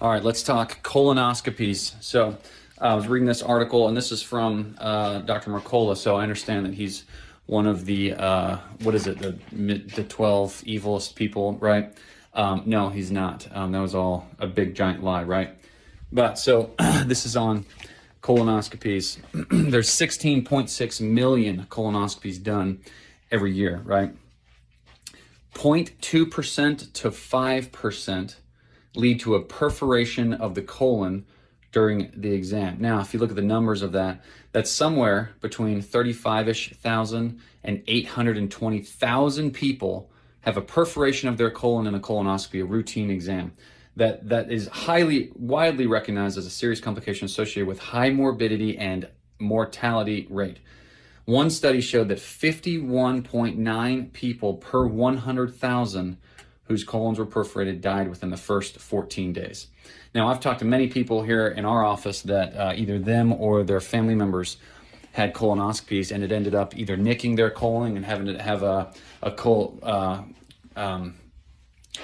All right, let's talk colonoscopies. So I was reading this article, and this is from Dr. Mercola. So I understand that he's one of the, the 12 evilest people, right? No, he's not. That was all a big giant lie, right? But so this is on colonoscopies. There's 16.6 million colonoscopies done every year, right? 0.2% to 5% lead to a perforation of the colon during the exam. Now, if you look at the numbers of that, that's somewhere between 35-ish thousand and 820,000 people have a perforation of their colon in a colonoscopy, a routine exam. That is widely recognized as a serious complication associated with high morbidity and mortality rate. One study showed that 51.9 people per 100,000 whose colons were perforated died within the first 14 days. Now, I've talked to many people here in our office that either them or their family members had colonoscopies, and it ended up either nicking their colon and having to have a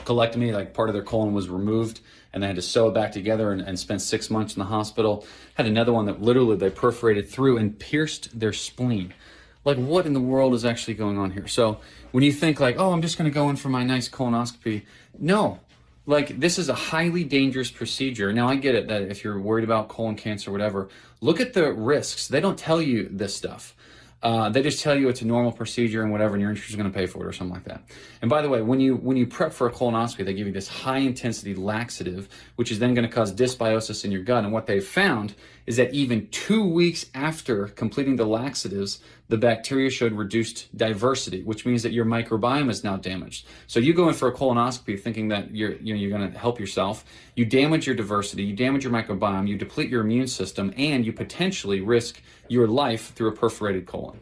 colectomy, like part of their colon was removed, and they had to sew it back together and spent 6 months in the hospital. Had another one that literally they perforated through and pierced their spleen. Like, what in the world is actually going on here? So when you think like, oh, I'm just going to go in for my nice colonoscopy, no. Like, this is a highly dangerous procedure. Now, I get it that if you're worried about colon cancer or whatever, look at the risks. They don't tell you this stuff. They just tell you it's a normal procedure and whatever, and your insurance is going to pay for it or something like that. And by the way, when you prep for a colonoscopy, they give you this high-intensity laxative, which is then going to cause dysbiosis in your gut. And what they've found is that even 2 weeks after completing the laxatives, the bacteria showed reduced diversity, which means that your microbiome is now damaged. So you go in for a colonoscopy thinking that you're going to help yourself. You damage your diversity, you damage your microbiome, you deplete your immune system, and you potentially risk your life through a perforated colon.